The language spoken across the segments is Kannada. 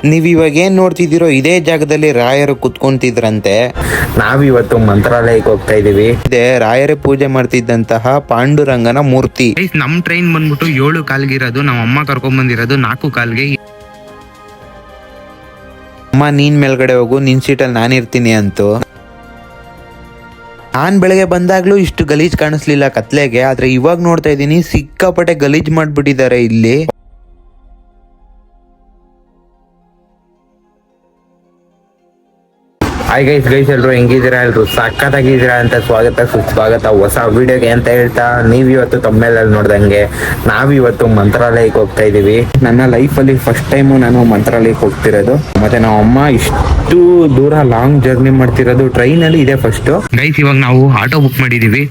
ನೀವ್ ಇವಾಗ ಏನ್ ನೋಡ್ತಿದ್ದೀರೋ ಇದೇ ಜಾಗದಲ್ಲಿ ರಾಯರು ಕುತ್ಕೊಂತಿದ್ರಂತೆ. ನಾವಿವತ್ತು ಮಂತ್ರಾಲಯಕ್ಕೆ ಹೋಗ್ತಾ ಇದೀವಿ. ಇದೇ ರಾಯರೇ ಪೂಜೆ ಮಾಡ್ತಿದ್ದಂತಹ ಪಾಂಡುರಂಗನ ಮೂರ್ತಿ. ನಮ್ ಟ್ರೈನ್ ಬಂದ್ಬಿಟ್ಟು 7 ಕಾಲ್ಗೆ ಇರೋದು, ನಮ್ಮ ಅಮ್ಮ ಕರ್ಕೊಂಡ್ ಬಂದಿರೋದು 4 ಕಾಲ್ಗೆ. ಅಮ್ಮ ನೀನ್ ಮೇಲ್ಗಡೆ ಹೋಗು, ನಿನ್ ಸೀಟಲ್ಲಿ ನಾನಿರ್ತೀನಿ ಅಂತು. ನಾನ್ ಬೆಳಗ್ಗೆ ಬಂದಾಗ್ಲೂ ಇಷ್ಟು ಗಲೀಜ್ ಕಾಣಿಸ್ಲಿಲ್ಲ ಕತ್ಲೆಗೆ, ಆದ್ರೆ ಇವಾಗ ನೋಡ್ತಾ ಇದೀನಿ ಸಿಕ್ಕಾಪಟ್ಟೆ ಗಲೀಜ್ ಮಾಡ್ಬಿಟ್ಟಿದ್ದಾರೆ ಇಲ್ಲಿ. ಹಾಯ್ ಗೈಸ್ ಎಲ್ರು ಹೆಂಗಿದ್ದೀರಾ? ಎಲ್ರು ಸಕ್ಕತ್ತಾಗಿದ್ದೀರಾ ಅಂತ ಸ್ವಾಗತ ಸುಸ್ವಾಗತ ಹೊಸ ವಿಡಿಯೋಗೆ ಅಂತ ಹೇಳ್ತಾ, ನೀವಿವತ್ತು ತಮ್ಮೇಲಲ್ಲಿ ನೋಡ್ದಂಗೆ ನಾವಿವತ್ತು ಮಂತ್ರಾಲಯಕ್ಕೆ ಹೋಗ್ತಾ ಇದೀವಿ. ನನ್ನ ಲೈಫಲ್ಲಿ ಫಸ್ಟ್ ಟೈಮು ನಾನು ಮಂತ್ರಾಲಯಕ್ಕೆ ಹೋಗ್ತಿರೋದು. ಮತ್ತೆ ನಾವು ಅಮ್ಮ ಇಷ್ಟು ದೂರ ಲಾಂಗ್ ಜರ್ನಿ ಮಾಡ್ತಿರೋದು ಟ್ರೈನಲ್ಲಿ ಇದೆ ಫಸ್ಟ್. ಗೈಸ್ ಇವಾಗ ನಾವು ಆಟೋ ಬುಕ್ ಮಾಡಿದೀವಿ,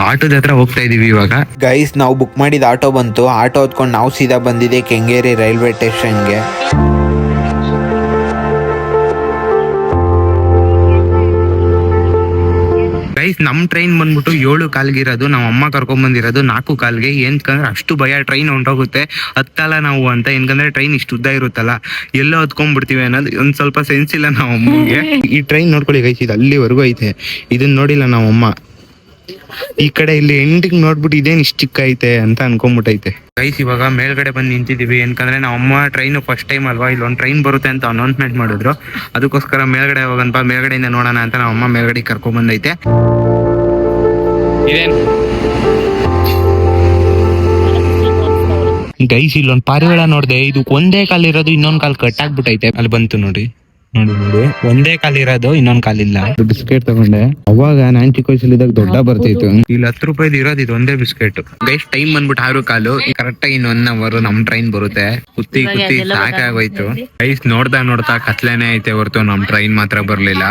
ಆಟೋದ ಹತ್ರ ಹೋಗ್ತಾ ಇದೀವಿ ಇವಾಗ. ಗೈಸ್ ನಾವು ಬುಕ್ ಮಾಡಿದ ಆಟೋ ಬಂತು. ಆಟೋ ಹೊತ್ಕೊಂಡು ನಾವು ಸೀದಾ ಬಂದಿದೆ ಕೆಂಗೇರಿ ರೈಲ್ವೆ ಸ್ಟೇಷನ್ಗೆ. ಗೈಸ್ ನಮ್ ಟ್ರೈನ್ ಬಂದ್ಬಿಟ್ಟು 7 ಕಾಲ್ಗೆ ಇರೋದು, ನಮ್ಮ ಅಮ್ಮ ಕರ್ಕೊಂಡ್ ಬಂದಿರೋದು 4 ಕಾಲ್ಗೆ. ಏನ್ಕಂದ್ರೆ ಅಷ್ಟು ಭಯ ಟ್ರೈನ್ ಹೊಂಟೋಗುತ್ತೆ ಹತ್ತಲ್ಲ ನಾವು ಅಂತ. ಏನ್ಕಂದ್ರೆ ಟ್ರೈನ್ ಇಷ್ಟು ಉದ್ದ ಇರುತ್ತಲ್ಲ, ಎಲ್ಲೋ ಹತ್ಕೊಂಡ್ಬಿಡ್ತೀವಿ ಅನ್ನೋದು ಒಂದ್ ಸ್ವಲ್ಪ ಸೆನ್ಸ್ ಇಲ್ಲ ನಾವು ಅಮ್ಮಗೆ. ಈ ಟ್ರೈನ್ ನೋಡ್ಕೊಳ್ಳಿ ಗೈಸ್, ಇದು ಅಲ್ಲಿವರೆಗೂ ಐತೆ, ಇದನ್ನ ನೋಡಿಲ್ಲ ನಾವು ಅಮ್ಮ. ಈ ಕಡೆ ಇಲ್ಲಿ ಎಂಡಿಗೆ ನೋಡ್ಬಿಟ್ಟು ಇದೇನ್ ಇಷ್ಟ ಚಿಕ್ಕ ಐತೆ ಅಂತ ಅನ್ಕೊಂಡ್ಬಿಟ್ಟೈತೆ. ಗೈಸ್ ಇವಾಗ ಮೇಲ್ಗಡೆ ಬಂದು ನಿಂತಿದೀವಿ. ಏನ್ಕಂದ್ರೆ ನಾವು ಅಮ್ಮ ಟ್ರೈನ್ ಫಸ್ಟ್ ಟೈಮ್ ಅಲ್ವಾ, ಇಲ್ಲೊಂದು ಟ್ರೈನ್ ಬರುತ್ತೆ ಅಂತ ಅನೌನ್ಸ್ಮೆಂಟ್ ಮಾಡಿದ್ರು. ಅದಕ್ಕೋಸ್ಕರ ಮೇಲ್ಗಡೆ ಹೋಗಂತ ಮೇಲ್ಗಡೆಯಿಂದ ನೋಡೋಣ ಅಂತ ನಾವು ಅಮ್ಮ ಮೇಲ್ಗಡೆ ಕರ್ಕೊಂಡ್ ಬಂದೈತೆ. ಗೈಸ್ ಇಲ್ಲೊಂದು ಪಾರಿವಾಳ ನೋಡ್ದೆ, ಇದು ಒಂದೇ ಕಾಲ್ ಇರೋದು, ಇನ್ನೊಂದ್ ಕಾಲ್ ಕಟ್ ಆಗ್ಬಿಟ್ಟೈತೆ. ಅಲ್ಲಿ ಬಂತು ನೋಡಿ ನೋಡಿ, ಒಂದೇ ಕಾಲ್ ಇರೋದು, ಇನ್ನೊಂದ್ ಕಾಲಿಲ್ಲ. ಬಿಸ್ಕೆಟ್ ತಗೊಂಡೆ, ಅವಾಗ ನಾನ್ ಚಿಕ್ಕ ವಯಸ್ಸಲ್ಲಿದ್ದಾಗ ದೊಡ್ಡ ಬರ್ತಿತ್ತು. ಇಲ್ಲಿ 10 ರೂಪಾಯಿ ಇರೋದು ಇದು ಒಂದೇ ಬಿಸ್ಕೆಟ್. ಗೈಸ್ ಟೈಮ್ ಬಂದ್ಬಿಟ್ಟು 6 ಕಾಲು, ಕರೆಕ್ಟ್ ಆಗಿ ಇನ್ನು 1 ಅವರ್ ನಮ್ ಟ್ರೈನ್ ಬರುತ್ತೆ. ಕುತ್ತಿ ಸಾಕಾಗೋಯ್ತು. ಗೈಸ್ ನೋಡ್ತಾ ಕತ್ಲೇನೆ ಐತೆ ಹೊರತು ನಮ್ ಟ್ರೈನ್ ಮಾತ್ರ ಬರ್ಲಿಲ್ಲ.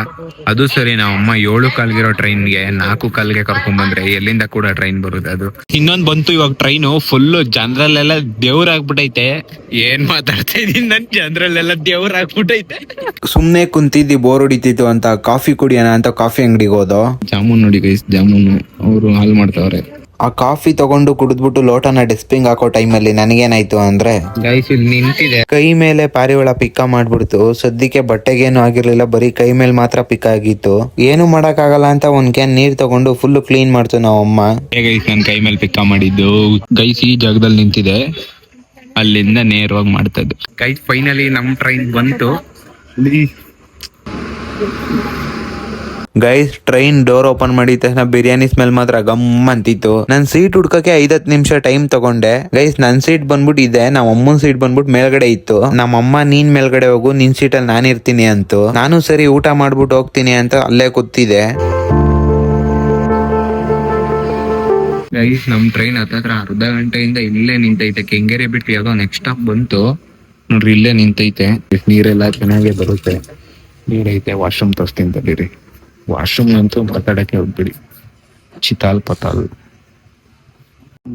ಅದು ಸರಿ, ನಾವ್ ಅಮ್ಮ 7 ಕಾಲ್ಗಿರೋ ಟ್ರೈನ್ಗೆ 4 ಕಾಲ್ಗೆ ಕರ್ಕೊಂಡ್ ಬಂದ್ರೆ ಎಲ್ಲಿಂದ ಕೂಡ ಟ್ರೈನ್ ಬರುತ್ತೆ ಅದು. ಇನ್ನೊಂದ್ ಬಂತು ಇವಾಗ ಟ್ರೈನು, ಫುಲ್ ಜನರಲ್ಲೆಲ್ಲ ದೇವ್ರಾಗ್ಬಿಟ್ಟೈತೆ. ಏನ್ ಮಾತಾಡ್ತಾ ಇದೀನಿ, ನನ್ ಜನರಲ್ಲೆಲ್ಲ ದೇವ್ರಾಗ್ಬಿಟ್ಟೈತೆ. ಸುಮ್ನೆ ಕುಂತಿದ್ದಿ ಬೋರ್ ಹೊಡಿತಿತ್ತು ಅಂತ ಕಾಫಿ ಕುಡಿಯೋಣ ಅಂತ ಕಾಫಿ ಅಂಗಡಿಗೆ ಹೋದೋ. ಜಾಮೂನ್ ನೋಡಿ ಗೈಸ್, ಜಾಮೂನು ಅವರು ಹಾಲ್ ಮಾಡ್ತಾವ್ರೆ. ಆ ಕಾಫಿ ತಗೊಂಡು ಕುಡಿದ್ಬಿಟ್ಟು ಲೋಟನ ಡೆಸ್ಪಿಂಗ್ ಹಾಕೋ ಟೈಮಲ್ಲಿ ನನಗೇನಾಯ್ತು ಅಂದ್ರೆ, ಗೈಸ್ ಇಲ್ಲಿ ನಿಂತಿದೆ, ಕೈ ಮೇಲೆ ಪಾರಿವಾಳ ಪಿಕ್ಕ ಮಾಡ್ಬಿಡ್ತು. ಸದ್ಯಕ್ಕೆ ಬಟ್ಟೆಗೇನು ಆಗಿರ್ಲಿಲ್ಲ, ಬರೀ ಕೈ ಮೇಲೆ ಮಾತ್ರ ಪಿಕ್ ಆಗಿತ್ತು. ಏನು ಮಾಡಕ್ ಆಗಲ್ಲ ಅಂತ ಒಂದ್ ಕ್ಯಾನ್ ನೀರ್ ತಗೊಂಡು ಫುಲ್ ಕ್ಲೀನ್ ಮಾಡ್ತು ನಾವ್ ಅಮ್ಮ. ಗೈಸ್ ನನ್ ಕೈ ಮೇಲೆ ಪಿಕ್ಕ ಮಾಡಿದ್ದು. ಗೈಸ್ ಈ ಜಾಗದಲ್ಲಿ ನಿಂತಿದೆ, ಅಲ್ಲಿಂದ ನೇರವಾಗಿ ಮಾಡ್ತದ್ದು. ಗೈಸ್ ಫೈನಲಿ ನಮ್ ಟ್ರೈನ್ ಬಂತು. ಗೈಸ್ ಟ್ರೈನ್ ಡೋರ್ ಓಪನ್ ಮಾಡಿದ ತಕ್ಷಣ ಬಿರಿಯಾನಿ ಸ್ಮೆಲ್ ಮಾತ್ರ ಗಮ್ ಅಂತಿತ್ತು. ನನ್ ಸೀಟ್ ಹುಡ್ಕಕ್ಕೆ 5-10 ನಿಮಿಷ ಟೈಮ್ ತಗೊಂಡೆ. ಗೈಸ್ ನನ್ ಸೀಟ್ ಬಂದ್ಬಿಟ್ಟು ಇದೆ, ನಮ್ಮ ಅಮ್ಮನ ಸೀಟ್ ಬಂದ್ಬಿಟ್ಟು ಮೇಲ್ಗಡೆ ಇತ್ತು. ನಮ್ಮ ಅಮ್ಮ ನೀನ್ ಮೇಲ್ಗಡೆ ಹೋಗು, ನಿನ್ ಸೀಟಲ್ಲಿ ನಾನಿರ್ತೀನಿ ಅಂತು. ನಾನು ಸರಿ ಊಟ ಮಾಡ್ಬಿಟ್ಟು ಹೋಗ್ತೀನಿ ಅಂತ ಅಲ್ಲೇ ಕೂತಿದೆ. ಗೈಸ್ ನಮ್ ಟ್ರೈನ್ ಹತ್ತತ್ರ ಅರ್ಧ ಗಂಟೆಯಿಂದ ಇಲ್ಲೇ ನಿಂತೈತೆ. ಕೆಂಗೇರಿ ಬಿಟ್ಟು ಯಾವ್ದೋ ನೆಕ್ಸ್ಟ್ ಸ್ಟಾಪ್ ಬಂತು ನೋಡ್ರಿ, ಇಲ್ಲೇ ನಿಂತೈತೆ. ನೀರೆಲ್ಲ ಚೆನ್ನಾಗೇ ಬರುತ್ತೆ, ನೀರೈತೆ. ವಾಶ್ರೂಮ್ ತೋರಿಸ್ತೀನಿ ತಡೀರಿ. ವಾಶ್ರೂಮ್ ಅಂತೂ ಮಾತಾಡಕ್ಕೆ ಹೋಗ್ಬಿಡಿ, ಚಿತಾಲ್ ಪತಾಲ್.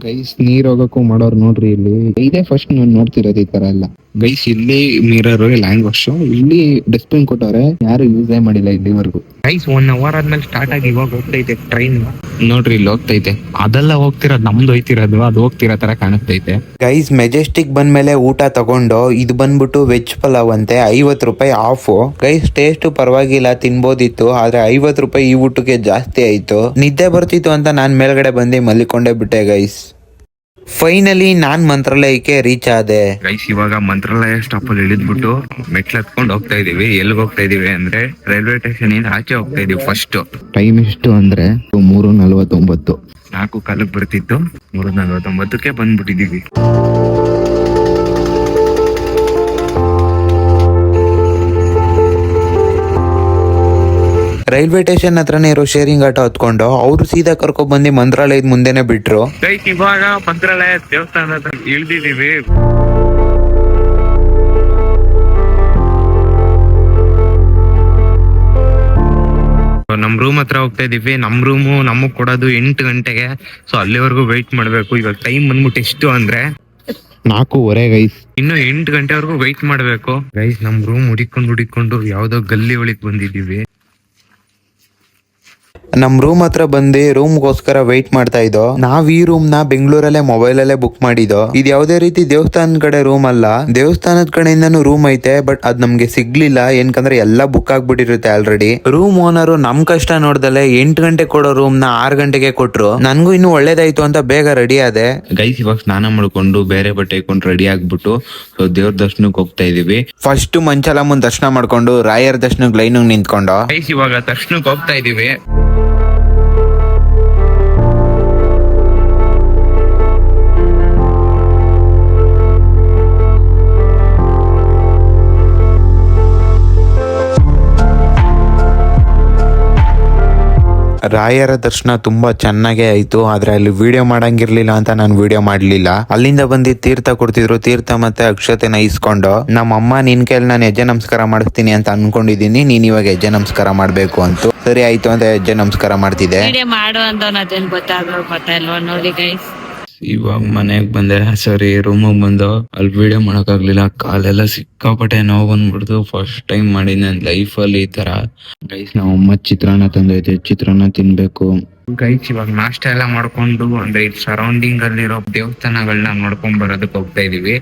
ಗೈಸ್ ನೀರ್ ಹೋಗಕ್ಕೂ ಮಾಡೋರು ನೋಡ್ರಿ, ಇಲ್ಲಿ ಇದೇ ಫಸ್ಟ್ ನಾನು ನೋಡ್ತಿರೋದು ಈ ತರ ಎಲ್ಲ. ಗೈಸ್ ಇಲ್ಲಿ ಮಿರರ್, ಲ್ಯಾಂಡ್ ವಾಶ್, ಇಲ್ಲಿ ಡಸ್ಟ್ಬಿನ್ ಕೊಟ್ಟವ್ರೆ, ಯಾರು ಯೂಸೇ ಮಾಡಿಲ್ಲ ಇಲ್ಲಿವರೆಗೂ. ಗೈಸ್ 1 ಅವರ್ ಆದ್ಮೇಲೆ ಸ್ಟಾರ್ಟ್ ಆಗಿ ಇವಾಗ ಹೋಗ್ತೈತೆ ಟ್ರೈನ್. ನೋಡ್ರಿ ಇಲ್ಲಿ ಹೋಗ್ತೈತೆ, ಅದೆಲ್ಲ ಹೋಗ್ತಿರೋದು ನಮ್ದು ಹೋಯ್ತಿರೋದು, ಅದು ಹೋಗ್ತಿರೋ ತರ ಕಾಣಿಸ್ತೈತೆ. ಗೈಸ್ ಮೆಜೆಸ್ಟಿಕ್ ಬಂದ್ಮೇಲೆ ಊಟ ತಗೊಂಡು, ಇದು ಬಂದ್ಬಿಟ್ಟು ವೆಜ್ ಪಲಾವ್ ಅಂತೆ, 50 ರೂಪಾಯಿ ಆಫ್. ಗೈಸ್ ಟೇಸ್ಟ್ ಪರವಾಗಿಲ್ಲ, ತಿನ್ಬೋದಿತ್ತು, ಆದ್ರೆ 50 ರೂಪಾಯಿ ಈ ಊಟಕ್ಕೆ ಜಾಸ್ತಿ ಆಯ್ತು. ನಿದ್ದೆ ಬರ್ತಿತ್ತು ಅಂತ ನಾನ್ ಮೇಲ್ಗಡೆ ಬಂದು ಮಲ್ಲಿಕೊಂಡೇ ಬಿಟ್ಟೆ ಗೈಸ್. ಫೈನಲಿ ನಾನ್ ಮಂತ್ರಾಲಯಕ್ಕೆ ರೀಚ್ ಆದೆ. ಗೈಸ್ ಇವಾಗ ಮಂತ್ರಾಲಯ ಸ್ಟಾಪ್ ಅಲ್ಲಿ ಇಳಿದ್ಬಿಟ್ಟು ಮೆಟ್ಲು ಹತ್ಕೊಂಡು ಹೋಗ್ತಾ ಇದೀವಿ. ಎಲ್ಲಿಗೆ ಹೋಗ್ತಾ ಇದೀವಿ ಅಂದ್ರೆ ರೈಲ್ವೆ ಸ್ಟೇಷನ್ ಇಂದ ಆಚೆ ಹೋಗ್ತಾ ಇದೀವಿ. ಫಸ್ಟ್ ಟೈಮ್ ಎಷ್ಟು ಅಂದ್ರೆ 3:49. 4 ಕಾಲಕ್ಕೆ ಬರ್ತಿತ್ತು, 3:49ಕ್ಕೆ ಬಂದ್ಬಿಟ್ಟಿದೀವಿ. ರೈಲ್ವೆ ಸ್ಟೇಷನ್ ಹತ್ರನೇ ಇರೋ ಶೇರಿಂಗ್ ಆಟೋ ಹತ್ಕೊಂಡು ಅವ್ರು ಸೀದಾ ಕರ್ಕೊಂಡ್ ಬಂದು ಮಂತ್ರಾಲಯದ ಮುಂದೆನೆ ಬಿಟ್ರು. ಇವಾಗ ಮಂತ್ರಾಲಯ ದೇವಸ್ಥಾನ ಹತ್ರ ಇಳ್ದಿದೀವಿ. ನಮ್ ರೂಮ್ ಹತ್ರ ಹೋಗ್ತಾ ಇದೀವಿ. ನಮ್ ರೂಮು ನಮಗ್ ಕೊಡೋದು 8 ಗಂಟೆಗೆ. ಸೊ ಅಲ್ಲಿವರೆಗೂ ವೆಯ್ಟ್ ಮಾಡ್ಬೇಕು. ಇವಾಗ ಟೈಮ್ ಬಂದ್ಬಿಟ್ಟು ಎಷ್ಟು ಅಂದ್ರೆ 4:15 ಗೈಸ್. ಇನ್ನು 8 ಗಂಟೆವರೆಗೂ ವೆಯ್ಟ್ ಮಾಡ್ಬೇಕು. ಗೈಸ್ ನಮ್ ರೂಮ್ ಹುಡಿಕೊಂಡು ಯಾವ್ದೋ ಗಲ್ಲಿ ಒಳಗ್ ಬಂದಿದೀವಿ. ನಮ್ ರೂಮ್ ಹತ್ರ ಬಂದು ರೂಮ್ಗೋಸ್ಕರ ವೆಯ್ಟ್ ಮಾಡ್ತಾ ಇದ್ದೋ. ನಾವ್ ಈ ರೂಮ್ ನ ಬೆಂಗಳೂರಲ್ಲೇ ಮೊಬೈಲ್ ಅಲ್ಲೇ ಬುಕ್ ಮಾಡಿದ್ದೋ. ಇದು ಯಾವುದೇ ರೀತಿ ದೇವಸ್ಥಾನದ ಕಡೆ ರೂಮ್ ಅಲ್ಲ, ದೇವಸ್ಥಾನದ ಕಡೆಯಿಂದನೂ ರೂಮ್ ಐತೆ, ಬಟ್ ಅದ್ ನಮ್ಗೆ ಸಿಗ್ಲಿಲ್ಲ. ಏನ್ಕಂದ್ರೆ ಎಲ್ಲ ಬುಕ್ ಆಗ್ಬಿಟ್ಟಿರುತ್ತೆ ಆಲ್ರೆಡಿ. ರೂಮ್ ಓನರು ನಮ್ ಕಷ್ಟ ನೋಡ್ದಲೆ 8 ಗಂಟೆ ಕೊಡೋ ರೂಮ್ ನ 6 ಗಂಟೆಗೆ ಕೊಟ್ರು. ನನ್ಗೂ ಇನ್ನು ಒಳ್ಳೇದಾಯ್ತು ಅಂತ ಬೇಗ ರೆಡಿ ಆದೆ. ಗೈಸ್ ಇವಾಗ ಸ್ನಾನ ಮಾಡ್ಕೊಂಡು ಬೇರೆ ಬಟ್ಟೆ ಹಾಕೊಂಡು ರೆಡಿ ಆಗ್ಬಿಟ್ಟು ಸೊ ದೇವ್ರ ದರ್ಶನಕ್ಕೆ ಹೋಗ್ತಾ ಇದೀವಿ. ಫಸ್ಟ್ ಮಂಚಲಮ್ಮನ್ ದರ್ಶನ ಮಾಡ್ಕೊಂಡು ರಾಯರ್ ದರ್ಶನಕ್ಕೆ ಲೈನ್ ನಿಂತ್ಕೊಂಡು ಗೈಸ್ ಇವಾಗ ದರ್ಶನಕ್ಕೆ ಹೋಗ್ತಾ ಇದೀವಿ. ರಾಯರ ದರ್ಶನ ತುಂಬಾ ಚೆನ್ನಾಗೇ ಆಯ್ತು. ಆದ್ರೆ ಅಲ್ಲಿ ವಿಡಿಯೋ ಮಾಡಂಗಿರ್ಲಿಲ್ಲ ಅಂತ ನಾನು ವಿಡಿಯೋ ಮಾಡ್ಲಿಲ್ಲ. ಅಲ್ಲಿಂದ ಬಂದು ತೀರ್ಥ ಕೊಡ್ತಿದ್ರು, ತೀರ್ಥ ಮತ್ತೆ ಅಕ್ಷತೆನ ಇಸ್ಕೊಂಡು ನಮ್ಮಮ್ಮ ನಿನ್ ಕೈಲಿ ನಾನು ಹೆಜ್ಜೆ ನಮಸ್ಕಾರ ಮಾಡಿಸ್ತೀನಿ ಅಂತ ಅನ್ಕೊಂಡಿದೀನಿ, ನೀನ್ ಇವಾಗ ಹೆಜ್ಜೆ ನಮಸ್ಕಾರ ಮಾಡ್ಬೇಕು ಅಂತ. ಸರಿ ಆಯ್ತು ಅಂತ ಹೆಜ್ಜೆ ನಮಸ್ಕಾರ ಮಾಡ್ತಿದ್ದೆ. ಗೊತ್ತಾಗ್ಲ್ವಾ ನೋಡಿ ಗೈಸ್. ಇವಾಗ ಮನೆಗ್ ಬಂದೆ, ಸಾರಿ ರೂಮಿಗೆ ಬಂದು ಅಲ್ಲಿ ವಿಡಿಯೋ ಮಾಡಕ್ ಆಗ್ಲಿಲ್ಲ. ಕಾಲೆಲ್ಲ ಸಿಕ್ಕಾಪಟ್ಟೆ ನೋವು ಬಂದ್ಬಿಡ್ತು. ಫಸ್ಟ್ ಟೈಮ್ ಮಾಡಿ ನನ್ ಲೈಫ್ ಅಲ್ಲಿ ಈ ತರ. ಗೈಸ್ ನಾವು ಅಮ್ಮ ಚಿತ್ರಾನ್ನ ತಂದೈತೆ, ಚಿತ್ರಾನ್ನ ತಿನ್ಬೇಕು. ಗೈಸ್ ಇವಾಗ ನಾಷ್ಟ ಎಲ್ಲ ಮಾಡ್ಕೊಂಡು ಅಂದ್ರೆ ಇಲ್ಲಿ ಸರೌಂಡಿಂಗ್ ಅಲ್ಲಿರೋ ದೇವಸ್ಥಾನಗಳನ್ನ ನೋಡ್ಕೊಂಡ್ ಬರೋದಕ್ಕೆ ಹೋಗ್ತಾ ಇದೀವಿ.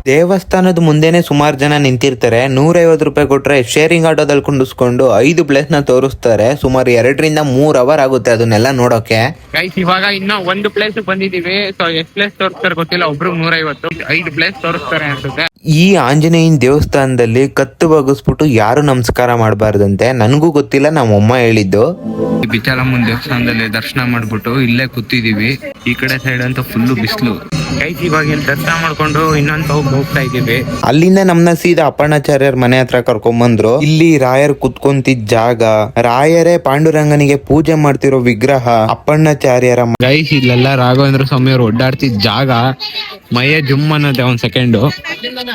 ದೇವಸ್ಥಾನದ ಮುಂದೆನೆ ಸುಮಾರು ಜನ ನಿಂತಿರ್ತಾರೆ. 150 ರೂಪಾಯಿ ಕೊಟ್ರೆ ಶೇರಿಂಗ್ ಆಟೋದಲ್ಲಿ ಕುಂಡಿಸ್ಕೊಂಡು 5 ಪ್ಲೇಸ್ ನ ತೋರಿಸ್ತಾರೆ. ಸುಮಾರು 2 ರಿಂದ 3 ಅವರ್ ಆಗುತ್ತೆ ಅದನ್ನೆಲ್ಲ ನೋಡೋಕೆ. ಗೈಸ್ ಇವಾಗ ಇನ್ನ ಒಂದು ಪ್ಲೇಸ್ ಬಂದಿದೀವಿ. ಸೊ ಎಷ್ಟ್ ಪ್ಲೇಸ್ ತೋರಿಸ್ತಾರೆ ಗೊತ್ತಿಲ್ಲ, ಒಬ್ರು 150, 5 ಪ್ಲೇಸ್ ತೋರಿಸ್ತಾರೆ ಅನ್ಸುತ್ತೆ. ಈ ಆಂಜನೇಯನ ದೇವಸ್ಥಾನದಲ್ಲಿ ಕತ್ತು ಬಗ್ಗಿಸ್ಬಿಟ್ಟು ಯಾರು ನಮಸ್ಕಾರ ಮಾಡಬಾರ್ದಂತೆ. ನನಗೂ ಗೊತ್ತಿಲ್ಲ, ನಮ್ಮಮ್ಮ ಹೇಳಿದ್ದು. ಬಿಚಾಲಮ್ಮನ ದೇವಸ್ಥಾನದಲ್ಲಿ ದರ್ಶನ ಮಾಡ್ಬಿಟ್ಟು ಇಲ್ಲೇ ಕೂತಿದೀವಿ. ಈ ಕಡೆ ಸೈಡ್ ಅಂತ ಫುಲ್ಲು ಬಿಸಿಲು. ಗೈಸ್ ಇವಾಗ ಇಲ್ಲಿ ದರ್ಶನ ಮಾಡ್ಕೊಂಡು ಇನ್ನೊಂದು ಹೋಗ್ತಾ ಇದೀವಿ. ಅಲ್ಲಿಂದ ನಮ್ನ ಸೀದಾ ಅಪ್ಪಣ್ಣಾಚಾರ್ಯರ ಮನೆ ಹತ್ರ ಕರ್ಕೊಂಡ್ಬಂದ್ರು. ಇಲ್ಲಿ ರಾಯರ್ ಕುತ್ಕೊಂತಿದ್ ಜಾಗ, ರಾಯರೇ ಪಾಂಡುರಂಗನಿಗೆ ಪೂಜೆ ಮಾಡ್ತಿರೋ ವಿಗ್ರಹ ಅಪ್ಪಣ್ಣಾಚಾರ್ಯರ. ಗೈಸ್ ಇಲ್ಲೆಲ್ಲ ರಾಘವೇಂದ್ರ ಸ್ವಾಮಿ ಅವ್ರು ಓಡಾಡ್ತಿದ್ ಜಾಗ. ಮೈಯ ಜುಮ್ ಅನ್ನೋದೆ ಒಂದ್ ಸೆಕೆಂಡ್.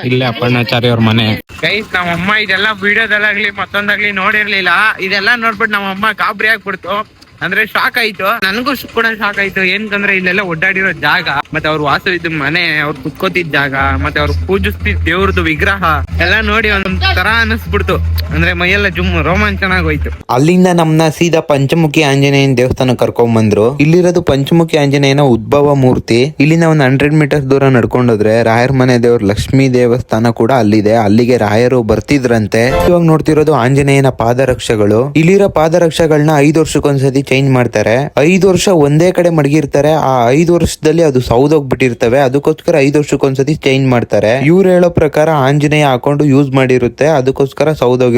ಇಲ್ಲೇ ಅಪ್ಪಣ್ಣಾಚಾರ್ಯ ಅವ್ರ ಮನೆ. ಗೈಸ್ ನಮ್ಮಮ್ಮ ಇದೆಲ್ಲ ವಿಡಿಯೋದಲ್ಲಾಗ್ಲಿ ಮತ್ತೊಂದಾಗ್ಲಿ ನೋಡಿರ್ಲಿಲ್ಲ. ಇದೆಲ್ಲ ನೋಡ್ಬಿಟ್ಟು ನಮ್ಮಮ್ಮ ಗಾಬರಿ ಆಗ್ಬಿಡ್ತು. ಅಂದ್ರೆ ಶಾಕ್ ಆಯ್ತು, ನನಗೂ ಕೂಡ ಶಾಕ್ ಆಯ್ತು. ಏನಂದ್ರೆ ಇಲ್ಲೆಲ್ಲ ಒಡ್ಡಾಡಿರೋ ಜಾಗ, ಮತ್ತೆ ಅವ್ರು ವಾಸವಿದ್ದ ಮನೆ, ಅವ್ರು ಕುತ್ಕೋತಿದ್ ಜಾಗ, ಮತ್ತೆ ಅವ್ರು ಪೂಜಿಸ್ತಿದ್ ದೇವ್ರದ್ದು ವಿಗ್ರಹ ಎಲ್ಲ ನೋಡಿ ಒಂದ್ ತರ ಅನಿಸ್ಬಿಡ್ತು. ಅಂದ್ರೆ ಮೈಯೆಲ್ಲ ಜುಮ್ ರೋಮಾಂಚನ ಆಗೋಯ್ತು. ಅಲ್ಲಿಂದ ನಮ್ನ ಸೀದಾ ಪಂಚಮುಖಿ ಆಂಜನೇಯನ ದೇವಸ್ಥಾನ ಕರ್ಕೊಂಡ್ ಬಂದ್ರು. ಇಲ್ಲಿರೋದು ಪಂಚಮುಖಿ ಆಂಜನೇಯನ ಉದ್ಭವ ಮೂರ್ತಿ. ಇಲ್ಲಿಂದ ಒಂದ್ 100 ಮೀಟರ್ಸ್ ದೂರ ನಡ್ಕೊಂಡೋದ್ರೆ ರಾಯರ್ ಮನೆ ದೇವ್ರ ಲಕ್ಷ್ಮೀ ದೇವಸ್ಥಾನ ಕೂಡ ಅಲ್ಲಿದೆ. ಅಲ್ಲಿಗೆ ರಾಯರು ಬರ್ತಿದ್ರಂತೆ. ಇವಾಗ ನೋಡ್ತಿರೋದು ಆಂಜನೇಯನ ಪಾದರಕ್ಷೆಗಳು. ಇಲ್ಲಿರೋ ಪಾದರಕ್ಷೆಗಳನ್ನ 5 ವರ್ಷಕ್ಕೊಂದ್ಸತಿ ಚೇಂಜ್ ಮಾಡ್ತಾರೆ. 5 ವರ್ಷ ಒಂದೇ ಕಡೆ ಮಡಗಿರ್ತಾರೆ. ಆ 5 ವರ್ಷದಲ್ಲಿ ಅದು ಸೌದೋಗ್ಬಿಟ್ಟಿರ್ತವೆ. ಅದಕ್ಕೋಸ್ಕರ 5 ವರ್ಷಕ್ಕೊಂದ್ಸತಿ ಚೇಂಜ್ ಮಾಡ್ತಾರೆ. ಇವ್ರು ಹೇಳೋ ಪ್ರಕಾರ ಆಂಜನೇಯ ಹಾಕೊಂಡು ಯೂಸ್ ಮಾಡಿರುತ್ತೆ, ಅದಕ್ಕೋಸ್ಕರ ಸೌದೋಗಿರುತ್ತೆ.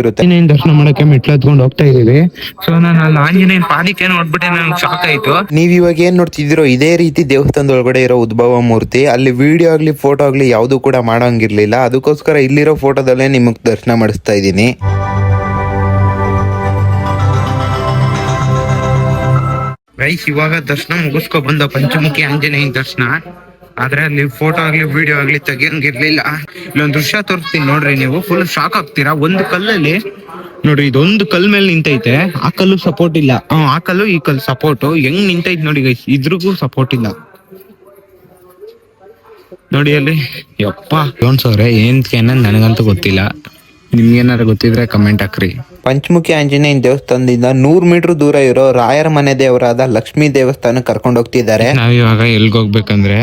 ದರ್ಶನ ಮಾಡಕ್ಕೆ ಮೆಟ್ಲು ಹತ್ಕೊಂಡು ಹೋಗ್ತಾ ಇದೀವಿ. ಸೊ ನಾನು ಅಲ್ಲಿ ಆಂಜನೇಯನ ಪಾದಿಕೆ ನೋಡ್ಬಿಟ್ಟೆ ನನಗೆ ಶಾಕ್ ಆಯ್ತು. ನೀವ್ ಇವಾಗ ಏನ್ ನೋಡ್ತಿದ್ದೀರೋ ಇದೇ ರೀತಿ ದೇವಸ್ಥಾನದ ಒಳಗಡೆ ಇರೋ ಉದ್ಭವ ಮೂರ್ತಿ. ಅಲ್ಲಿ ವಿಡಿಯೋ ಆಗ್ಲಿ ಫೋಟೋ ಆಗ್ಲಿ ಯಾವ್ದು ಕೂಡ ಮಾಡೋಂಗಿರ್ಲಿಲ್ಲ. ಅದಕ್ಕೋಸ್ಕರ ಇಲ್ಲಿರೋ ಫೋಟೋದಲ್ಲೇ ನಿಮಗ್ ದರ್ಶನ ಮಾಡಿಸ್ತಾ ಇದೀನಿ. ಗೈಸ್ ಇವಾಗ ದರ್ಶನ ಮುಗಿಸ್ಕೊ ಬಂದ ಪಂಚಮುಖಿ ಆಂಜನೇಯನ ದರ್ಶನ. ಆದ್ರೆ ಅಲ್ಲಿ ಫೋಟೋ ಆಗ್ಲಿ ವಿಡಿಯೋ ಆಗ್ಲಿ ತೆಗಿಯಂಗಿರ್ಲಿಲ್ಲ. ಇಲ್ಲೊಂದು ದೃಶ್ಯ ತೋರಿಸ್ತೀನಿ ನೋಡ್ರಿ, ನೀವು ಫುಲ್ ಶಾಕ್ ಆಗ್ತೀರಾ. ಒಂದು ಕಲ್ಲಲ್ಲಿ ನೋಡ್ರಿ, ಇದೊಂದು ಕಲ್ ಮೇಲೆ ನಿಂತೈತೆ. ಆ ಕಲ್ಲು ಸಪೋರ್ಟ್ ಇಲ್ಲ. ಆ ಕಲ್ಲು ಈ ಕಲ್ಲು ಸಪೋರ್ಟ್ ಹೆಂಗ್ ನಿಂತೈತೆ ನೋಡಿ ಗೈಸ್. ಇದ್ರಿಗೂ ಸಪೋರ್ಟ್ ಇಲ್ಲ ನೋಡಿ ಅಲ್ಲಿ. ಯಪ್ಪ ಸೌರೆ ಏನ್ ನನಗಂತೂ ಗೊತ್ತಿಲ್ಲ. ನಿಮ್ಗೇನಾರು ಗೊತ್ತಿದ್ರೆ ಕಮೆಂಟ್ ಹಾಕ್ರಿ. ಪಂಚಮುಖಿ ಆಂಜನೇಯನ ದೇವಸ್ಥಾನದಿಂದ 100 ಮೀಟರ್ ದೂರ ಇರೋ ರಾಯರ ಮನೆ ದೇವರಾದ ಲಕ್ಷ್ಮೀ ದೇವಸ್ಥಾನ ಕರ್ಕೊಂಡು ಹೋಗ್ತಿದ್ದಾರೆ. ನಾವಿವಾಗ ಎಲ್ಗ್ ಹೋಗ್ಬೇಕಂದ್ರೆ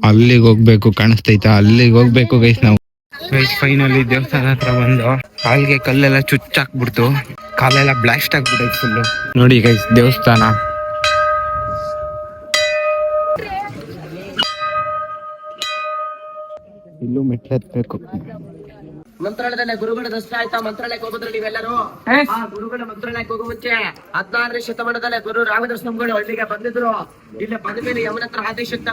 ಅಲ್ಲಿಗೆ ಹೋಗ್ಬೇಕು. ಕಾಣಿಸ್ತೈತಾ? ಅಲ್ಲಿಗೆ ಹೋಗ್ಬೇಕು ಗೈಸ್ ನಾವು. ಗೈಸ್ ಫೈನಲಿ ದೇವಸ್ಥಾನ ಹತ್ರ ಬಂದು ಕಾಲ್ಗೆ ಕಲ್ಲೆಲ್ಲ ಚುಚ್ಚಾಕ್ಬಿಡ್ತು. ಕಾಲೆಲ್ಲ ಬ್ಲಾಸ್ಟ್ ಆಗ್ಬಿಟ್ಟೈತೆ ಫುಲ್ಲು. ನೋಡಿ ಗೈಸ್ ದೇವಸ್ಥಾನ. ಇಲ್ಲೂ ಮೆಟ್ಲು ಹತ್ಬೇಕು. ಮಂತ್ರಾಲಯದಲ್ಲಿ ಗುರುಗಳ ದರ್ಶನ ಆಯ್ತಾ? ಮಂತ್ರಾಲಯಕ್ಕೆ ಹೋಗಿದ್ರು ನೀವೆಲ್ಲರೂ? ಗುರುಗಳ ಮಂತ್ರಾಲಯಕ್ಕೆ ಹೋಗೋ ಮುಂಚೆ 16ನೇ ಶತಮಾನದಲ್ಲಿ ಗುರು ರಾಘವೇಂದ್ರ ಸ್ವಾಮಿಗಳು ಹಳ್ಳಿಗೆ ಬಂದಿದ್ರು. ಇಲ್ಲಿ ಬಂದ ಮೇಲೆ ಯಮನತ್ರ ಆದೇಶಕ್ಕೆ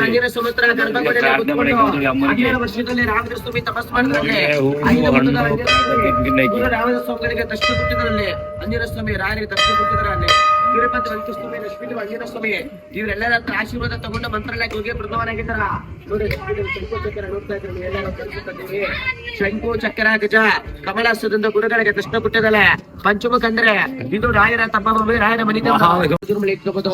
ಆಂಜನೇಯ ಸುಮಂತ್ರ ಗರ್ಭಗುಡಿಯಲ್ಲಿ ಕೂತ್ಕೊಂಡು 12 ವರ್ಷದಲ್ಲಿ ರಾಘವೇಂದ್ರ ಸ್ವಾಮಿ ತಪಸ್ ಮಾಡಿದ್ರಲ್ಲಿ ಗುರು ರಾಘವೇಂದ್ರ ಸ್ವಾಮಿಗಳಿಗೆ ದರ್ಶನ ಕೊಟ್ಟಿದ್ರಲ್ಲಿ. ಆಂಜನೇಯ ಸ್ವಾಮಿ ರಾಯರಿಗೆ ದರ್ಶನ ಕೊಟ್ಟಿದ್ರಲ್ಲಿ. ತಿರುಪತಿ ವೆಂಕಟಸ್ವಾಮಿ, ಲಕ್ಷ್ಮೀದೇವಿ, ಆಂಜನೇಯ ಸ್ವಾಮಿ ಇವರೆಲ್ಲರ ಹತ್ರ ಆಶೀರ್ವಾದ ತಗೊಂಡು ಮಂತ್ರಾಲಯಕ್ಕೆ ಹೋಗಿ ಬೃಂದಾವನ ಆಗಿದ್ದಾರ. ನೋಡಿ ನೋಡ್ತಾ ಇದ್ದಾರೆ, ಎಲ್ಲರೂ ಶಂಕು ಚಕ್ರ ಗಜ ಕಮಲಾಸದಿಂದ ಗುರುಗಳಿಗೆ ಕೃಷ್ಣ ಕೊಟ್ಟಿದ್ದಲೆ ಪಂಚಮುಖ ಅಂದ್ರೆ ಇದು ರಾಯರ ತಮ್ಮ ರಾಯರ ಮನೆ ಇಟ್ಕೋಬಹುದು,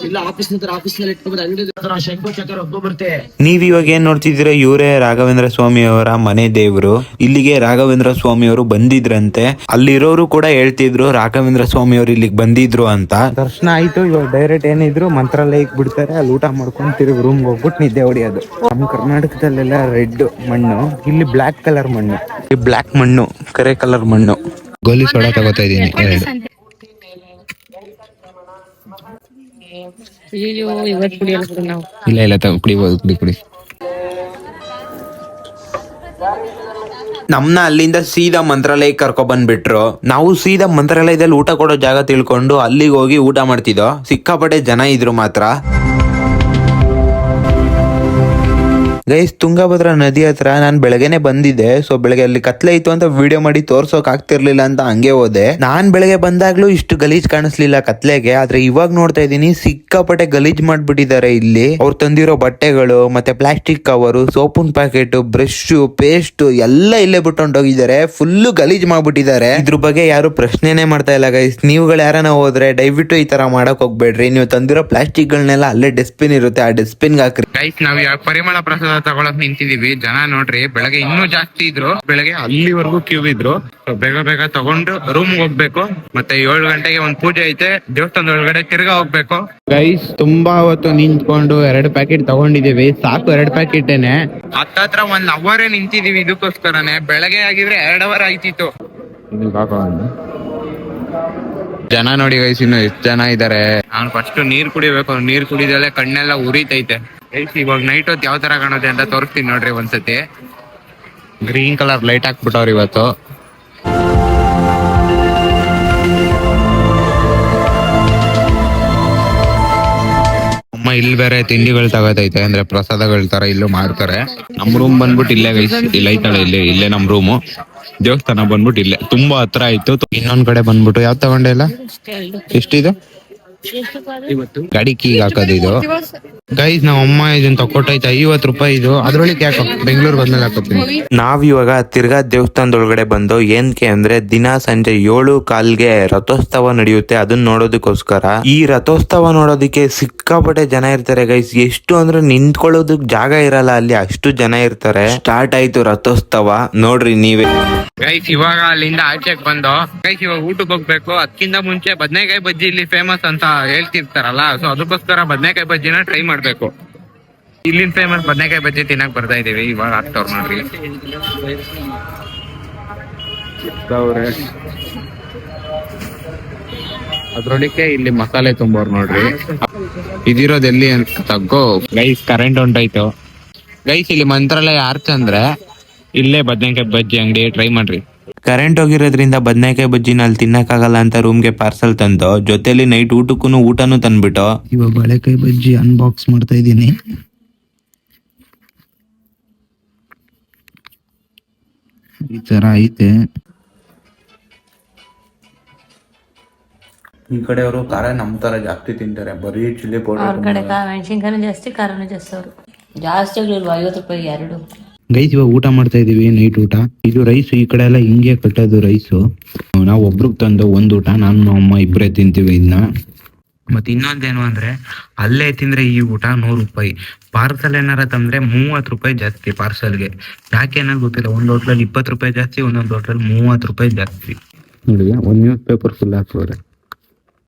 ಇಲ್ಲ ಆಫೀಸ್ ನಲ್ಲಿ ಇಟ್ಕೋಬಹುದು. ಅಂಗಡಿ ಶಂಕು ಚಕ್ರ ಒಬ್ಬ ಬರುತ್ತೆ. ನೀವ್ ಇವಾಗ ಏನ್ ನೋಡ್ತಿದ್ದೀರಾ, ಇವರೇ ರಾಘವೇಂದ್ರ ಸ್ವಾಮಿ ಅವರ ಮನೆ ದೇವರು. ಇಲ್ಲಿಗೆ ರಾಘವೇಂದ್ರ ಸ್ವಾಮಿ ಅವರು ಬಂದಿದ್ರಂತೆ. ಅಲ್ಲಿರೋರು ಕೂಡ ಹೇಳ್ತಿದ್ರು ರಾಘವೇಂದ್ರ ಸ್ವಾಮಿ ಅವರು ಇಲ್ಲಿಗೆ ಬಂದಿದ್ರು ಅಂತ. ದರ್ಶನ ಆಯ್ತು. ಇವಾಗ ಡೈರೆಕ್ಟ್ ಏನಿದ್ರು ಮಂತ್ರಾಲಯಕ್ಕೆ ಬಿಡ್ತಾರೆ, ಅಲ್ಲಿ ಊಟ ಮಾಡ್ಕೊಂಡು ತಿರುಗಿ ರೂಮ್ ಹೋಗ್ಬಿಟ್ಟು ನಿದ್ದೆ ಹೊಡಿಯೋದು. ನಮ್ಮ ಕರ್ನಾಟಕದಲ್ಲೆಲ್ಲ ರೆಡ್ ಮಣ್ಣು, ಇಲ್ಲಿ ಬ್ಲಾಕ್ ಕಲರ್ ಮಣ್ಣು. ಈ ಬ್ಲಾಕ್ ಮಣ್ಣು, ಕರೆ ಕಲರ್ ಮಣ್ಣು. ಗೋಲಿ ಸೋಡಾ ತಗೋತಾ ಇದೀನಿ 2. ಇಲ್ಲ ಕುಡಿಬೋದು, ಕುಡಿ. ನಮ್ನ ಅಲ್ಲಿಂದ ಸೀದಾ ಮಂತ್ರಾಲಯಕ್ಕೆ ಕರ್ಕೊ ಬಂದ್ಬಿಟ್ರು. ನಾವು ಸೀದಾ ಮಂತ್ರಾಲಯದಲ್ಲಿ ಊಟ ಕೊಡೋ ಜಾಗ ತಿಳ್ಕೊಂಡು ಅಲ್ಲಿಗೆ ಹೋಗಿ ಊಟ ಮಾಡ್ತಿದ್ದೋ. ಸಿಕ್ಕಾಪಟ್ಟೆ ಜನ ಇದ್ರು ಮಾತ್ರ. ಗೈಸ್, ತುಂಗಭದ್ರಾ ನದಿ ಹತ್ರ ನಾನು ಬೆಳಗ್ಗೆನೆ ಬಂದಿದ್ದೆ. ಸೊ ಬೆಳಗ್ಗೆ ಅಲ್ಲಿ ಕತ್ಲೆ ಇತ್ತು ಅಂತ ವಿಡಿಯೋ ಮಾಡಿ ತೋರ್ಸೋಕ್ ಆಗ್ತಿರ್ಲಿಲ್ಲ ಅಂತ ಹಂಗೆ ಹೋದೆ. ನಾನ್ ಬೆಳಗ್ಗೆ ಬಂದಾಗ್ಲೂ ಇಷ್ಟು ಗಲೀಜ್ ಕಾಣಿಸ್ಲಿಲ್ಲ ಕತ್ಲೆಗೆ. ಆದ್ರೆ ಇವಾಗ ನೋಡ್ತಾ ಇದೀನಿ ಸಿಕ್ಕಾಪಟ್ಟೆ ಗಲೀಜ್ ಮಾಡ್ಬಿಟ್ಟಿದ್ದಾರೆ ಇಲ್ಲಿ. ಅವ್ರು ತಂದಿರೋ ಬಟ್ಟೆಗಳು, ಮತ್ತೆ ಪ್ಲಾಸ್ಟಿಕ್ ಕವರು, ಸೋಪಿನ ಪ್ಯಾಕೆಟ್, ಬ್ರಷ್, ಪೇಸ್ಟ್ ಎಲ್ಲ ಇಲ್ಲೇ ಬಿಟ್ಟೊಂಡೋಗಿದ್ದಾರೆ. ಫುಲ್ ಗಲೀಜ್ ಮಾಡ್ಬಿಟ್ಟಿದ್ದಾರೆ. ಇದ್ರ ಬಗ್ಗೆ ಯಾರು ಪ್ರಶ್ನೆನೇ ಮಾಡ್ತಾ ಇಲ್ಲ ಗೈಸ್. ನೀವುಗಳು ಯಾರನ್ನ ಹೋದ್ರೆ ದಯವಿಟ್ಟು ಈ ತರ ಮಾಡಕ್ ಹೋಗ್ಬೇಡ್ರಿ. ನೀವು ತಂದಿರೋ ಪ್ಲಾಸ್ಟಿಕ್ ಗಳನ್ನೆಲ್ಲ ಅಲ್ಲೇ ಡಸ್ಟ್ಬಿನ್ ಇರುತ್ತೆ, ಆ ಡಸ್ಟ್ಬಿನ್ ಹಾಕ್ರಿ. ಗೈಸ್, ನಾವ್ ಯಾವ ಪರಿಮಳ ಪ್ರಸಾದ ತಗೊಳಕ್ ನಿಂತಿದೀವಿ. ಜನ ನೋಡ್ರಿ ಬೆಳಗ್ಗೆ ಇನ್ನೂ ಜಾಸ್ತಿ ಇದ್ರು. ಬೆಳಗ್ಗೆ ಅಲ್ಲಿವರೆಗೂ ಕ್ಯೂ ಇದ್ರು. ಬೇಗ ಬೇಗ ತಗೊಂಡು ರೂಮ್ ಹೋಗ್ಬೇಕು. ಮತ್ತೆ 7 ಗಂಟೆಗೆ ಒಂದ್ ಪೂಜೆ ಐತೆ, ದೇವಸ್ಥಾನದ ಒಳಗಡೆ ತಿರ್ಗಾ ಹೋಗ್ಬೇಕು. ಗೈಸ್, ತುಂಬಾ ಹೊತ್ತು ನಿಂತ್ಕೊಂಡು 2 ಪ್ಯಾಕೆಟ್ ತಗೊಂಡಿದೀವಿ. ಸಾಕು 2 ಪ್ಯಾಕೆಟೇನೆ. ಹತ್ತತ್ರ 1 ಅವರೇ ನಿಂತಿದೀವಿ ಇದಕ್ಕೋಸ್ಕರನೇ. ಬೆಳಗ್ಗೆ ಆಗಿದ್ರೆ 2 ಅವರ್ ಆಯ್ತಿತ್ತು. ಜನ ನೋಡಿ ಗೈಸ್, ಇನ್ನು ಎಷ್ಟು ಜನ ಇದಾರೆ. ನಾನು ಫಸ್ಟ್ ನೀರ್ ಕುಡಿಬೇಕು. ನೀರ್ ಕುಡಿದಲ್ಲೇ ಕಣ್ಣೆಲ್ಲ ಉರಿತೈತೆ. ಗೈಸ್, ಇವಾಗ ನೈಟ್ ಹೊತ್ತು ಯಾವ ತರ ಕಾಣುತ್ತೆ ಅಂತ ತೋರಿಸ್ತೀನಿ ನೋಡ್ರಿ ಒಂದ್ಸತಿ. ಗ್ರೀನ್ ಕಲರ್ ಲೈಟ್ ಹಾಕ್ಬಿಟ್ಟವ್ರು ಇವತ್ತು. ಅಮ್ಮ ಇಲ್ಲಿ ಬೇರೆ ತಿಂಡಿಗಳು ತಗೋತೈತೆ, ಅಂದ್ರೆ ಪ್ರಸಾದಗಳ ತರ ಇಲ್ಲೂ ಮಾಡ್ತಾರೆ. ನಮ್ ರೂಮ್ ಬಂದ್ಬಿಟ್ಟು ಇಲ್ಲೇ ಗೈಸ್, ಇಲ್ಲಿ ಐತಾಳೆ, ಇಲ್ಲೇ ನಮ್ ರೂಮು. ದೇವಸ್ಥಾನ ಬಂದ್ಬಿಟ್ಟು ಇಲ್ಲೇ ತುಂಬಾ ಹತ್ರ ಆಯ್ತು. ಇನ್ನೊಂದ್ ಕಡೆ ಬಂದ್ಬಿಟ್ಟು ಯಾವ್ದು ತಗೊಂಡೆ ಇಲ್ಲ. ಎಷ್ಟಿದೆ ಗಾಡಿ ಕೀಗ್ ಹಾಕೋದು ಇದು. ಗೈಸ್, ನಾವ್ ಅಮ್ಮ ಇದನ್ನ ತಕೊಟ್ಟೈತೆ 50 ರೂಪಾಯಿ ಇದು. ಅದ್ರೊಳಗೆ ಯಾಕೆ ಬೆಂಗಳೂರು ಬಂದ್ಮೇಲೆ ಹಾಕೋತೀನಿ. ನಾವಿವಾಗ ತಿರ್ಗಾ ದೇವಸ್ಥಾನದೊಳಗಡೆ ಬಂದು ಏನಕ್ಕೆ ಅಂದ್ರೆ ದಿನ ಸಂಜೆ 7:15ಗೆ ರಥೋತ್ಸವ ನಡೆಯುತ್ತೆ. ಅದನ್ನ ನೋಡೋದಕ್ಕೋಸ್ಕರ. ಈ ರಥೋತ್ಸವ ನೋಡೋದಕ್ಕೆ ಸಿಕ್ಕಾಪಟ್ಟೆ ಜನ ಇರ್ತಾರೆ ಗೈಸ್. ಎಷ್ಟು ಅಂದ್ರೆ ನಿಂತ್ಕೊಳ್ಳೋದಕ್ ಜಾಗ ಇರಲ್ಲ ಅಲ್ಲಿ, ಅಷ್ಟು ಜನ ಇರ್ತಾರೆ. ಸ್ಟಾರ್ಟ್ ಆಯ್ತು ರಥೋತ್ಸವ, ನೋಡ್ರಿ ನೀವೇ. ಗೈಸ್, ಇವಾಗ ಅಲ್ಲಿಂದ ಆಚೆಗೆ ಬಂದು ಗೈಸ್ ಇವಾಗ ಊಟಕ್ಕೆ ಹೋಗ್ಬೇಕು. ಅದಕ್ಕಿಂತ ಮುಂಚೆ ಬದನೆಕಾಯಿ ಬಜ್ಜಿ ಇಲ್ಲಿ ಫೇಮಸ್ ಅಂತ ಹೇಳ್ತಿರ್ತಾರಲ್ಲ, ಸೊ ಅದಕ್ಕೋಸ್ಕರ ಬದನೆಕಾಯಿ ಬಜ್ಜಿನ ಟ್ರೈ ಮಾಡ್ಬೇಕು. ಇಲ್ಲಿನ ಫೇಮಸ್ ಬದನೆಕಾಯಿ ಬಜ್ಜಿ ತಿನ್ನಕ್ ಬರ್ತಾ ಇದೀವಿ. ಇವಾಗ ಆಗ್ತಾವ್ರ ನೋಡ್ರಿ. ಅದ್ರೊಳಕ್ಕೆ ಇಲ್ಲಿ ಮಸಾಲೆ ತುಂಬೋರ್ ನೋಡ್ರಿ. ಇದಿರೋದು ಎಲ್ಲಿ ಅಂತ ತಗೋ ಗೈಸ್. Current ಹೊಂಟೋಯ್ತು guys. ಇಲ್ಲಿ ಮಂತ್ರಾಲಯ ಆರ್ಚ್ ಅಂದ್ರೆ ಇಲ್ಲೇ ಬದನೆಕಾಯಿ ಬಜ್ಜಿ ಅಂಗಡಿ, ಟ್ರೈ ಮಾಡ್ರಿ. ಕರೆಂಟ್ ಹೋಗಿರೋದ್ರಿಂದ ಬದನೆಕಾಯಿ ಬಜ್ಜಿನ ಅಲ್ಲಿ ತಿನ್ನಕ್ಕಾಗಲ್ಲ ಅಂತ ರೂಮ್ಗೆ ಪಾರ್ಸಲ್ ತಂದು, ಜೊತೆಲಿ ನೈಟ್ ಊಟನೂ ತಂದ್ಬಿಟ್ಟು ಇವಾಗ ಬಾಳೆಕಾಯಿ ಬಜ್ಜಿ ಅನ್ಬಾಕ್ಸ್ ಮಾಡ್ತಾ ಇದೀನಿ. ಈ ತರ ಐತೆ. ಈ ಕಡೆ ಅವರು ಖಾರ ನಮ್ ತರ ಜಾಸ್ತಿ ತಿಂತಾರೆ, ಬರೀ ಚಿಲ್ಲಿ ಪೌಡರ್. ಅವ್ರ ಕಡೆ ಮೆಣಸಿನ್ಕಾಯಿ ಜಾಸ್ತಿ, ಖಾರನೂ ಜಾಸ್ತಿ. ಅವರು ಜಾಸ್ತಿ ಆಗ್ಲಿಲ್ವಾ 50 ರೂಪಾಯಿ 2. ಗೈಸ್, ಇವಾಗ ಊಟ ಮಾಡ್ತಾ ಇದೀವಿ, ನೈಟ್ ಊಟ. ಇದು ರೈಸ್ ಈ ಕಡೆ ಎಲ್ಲ ಹಿಂಗೆ ಕಟ್ಟೋದು ರೈಸು. ನಾವು ಒಬ್ರಿಗೆ ತಂದು ಒಂದ್ ಊಟ, ನಾನು ನಮ್ಮ ಅಮ್ಮ ಇಬ್ಬರೇ ತಿಂತೀವಿ ಇದನ್ನ. ಮತ್ತೆ ಇನ್ನೊಂದೇನು ಅಂದ್ರೆ ಅಲ್ಲೇ ತಿಂದ್ರೆ ಈ ಊಟ 100 ರೂಪಾಯಿ. ಪಾರ್ಸಲ್ ಏನಾರ ತಂದ್ರೆ 30 ರೂಪಾಯಿ ಜಾಸ್ತಿ ಪಾರ್ಸಲ್ಗೆ. ಯಾಕೆ ಅನ್ನೋದು ಗೊತ್ತಿಲ್ಲ. ಒಂದ್ ಹೋಟ್ಲಲ್ಲಿ 20 ರೂಪಾಯಿ ಜಾಸ್ತಿ, ಒಂದೊಂದು ಹೋಟ್ಲಲ್ಲಿ 30 ರೂಪಾಯಿ ಜಾಸ್ತಿ. ನೋಡಿ, ಒಂದ್ ನ್ಯೂಸ್ ಪೇಪರ್ ಫುಲ್ ಹಾಕೋರೆ.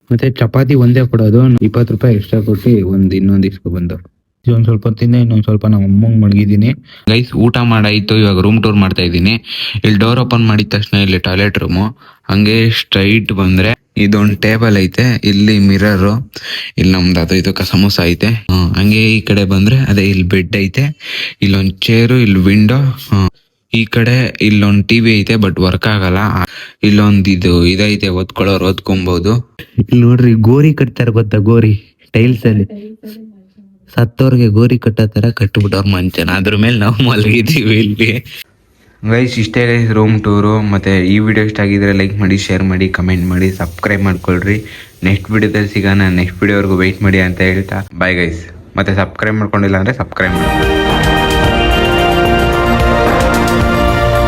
ಮತ್ತೆ ಚಪಾತಿ ಒಂದೇ ಕೊಡೋದು, 20 ರೂಪಾಯಿ ಎಕ್ಸ್ಟ್ರಾ ಕೊಟ್ಟು ಇನ್ನೊಂದು ಇಸ್ಕೊ ಬಂದು. ಒಂದ್ ಸ್ವಲ್ಪ ತಿಂದೆ, ಇನ್ನೊಂದ್ ಸ್ವಲ್ಪ ನಮ್ಮ ಅಮ್ಮಂಗ್ ಮಡಗಿದೀನಿ. ಗೈಸ್, ಊಟ ಮಾಡಾಯ್ತು. ಇವಾಗ ರೂಮ್ ಟೂರ್ ಮಾಡ್ತಾ ಇದೀನಿ. ಇಲ್ಲಿ ಡೋರ್ ಓಪನ್ ಮಾಡಿದ ತಕ್ಷಣ ಇಲ್ಲಿ ಟಾಯ್ಲೆಟ್ ರೂಮು. ಹಂಗೆ ಸ್ಟ್ರೈಟ್ ಬಂದ್ರೆ ಇದೊಂದ್ ಟೇಬಲ್ ಐತೆ, ಇಲ್ಲಿ ಮಿರರ್, ಇಲ್ಲಿ ನಮ್ದು ಅದು ಇದು ಸಮೋಸ ಐತೆ. ಹಂಗೆ ಈ ಕಡೆ ಬಂದ್ರೆ ಅದೇ ಇಲ್ಲಿ ಬೆಡ್ ಐತೆ, ಇಲ್ಲೊಂದ್ ಚೇರು, ಇಲ್ಲಿ ವಿಂಡೋ. ಈ ಕಡೆ ಇಲ್ಲೊಂದ್ ಟಿವಿ ಐತೆ, ಬಟ್ ವರ್ಕ್ ಆಗಲ್ಲ. ಇಲ್ಲೊಂದ್ ಇದೈತೆ, ಓದ್ಕೊಬಹುದು. ಇಲ್ಲಿ ನೋಡ್ರಿ ಗೋರಿ ಕಟ್ತಾರ, ಗೊತ್ತಾ ಗೋರಿ? ಟೈಲ್ಸ್ ಅಲ್ಲಿ ಸತ್ತವ್ರಿಗೆ ಗೋರಿ ಕಟ್ಟೋ ತರ ಕಟ್ಬಿಟ್ಟವ್ರ ಮಂಚನ. ಅದ್ರ ಮೇಲೆ ನಾವು ಮಲಗಿದೀವಿ ಇಲ್ಲಿ. ಗೈಸ್, ಇಷ್ಟೇ ಗೈಸ್ ರೂಮ್ ಟೂರು. ಮತ್ತೆ ಈ ವಿಡಿಯೋ ಇಷ್ಟ ಆಗಿದ್ರೆ ಲೈಕ್ ಮಾಡಿ, ಶೇರ್ ಮಾಡಿ, ಕಮೆಂಟ್ ಮಾಡಿ, ಸಬ್ಸ್ಕ್ರೈಬ್ ಮಾಡ್ಕೊಳ್ರಿ. ನೆಕ್ಸ್ಟ್ ವಿಡಿಯೋದಲ್ಲಿ ಸಿಗೋಣ. ನೆಕ್ಸ್ಟ್ ವಿಡಿಯೋವರೆಗೂ ವೆಯ್ಟ್ ಮಾಡಿ ಅಂತ ಹೇಳ್ತಾ ಬಾಯ್ ಗೈಸ್. ಮತ್ತೆ ಸಬ್ಸ್ಕ್ರೈಬ್ ಮಾಡ್ಕೊಂಡಿಲ್ಲ ಅಂದ್ರೆ ಸಬ್ಸ್ಕ್ರೈಬ್ ಮಾಡಿ.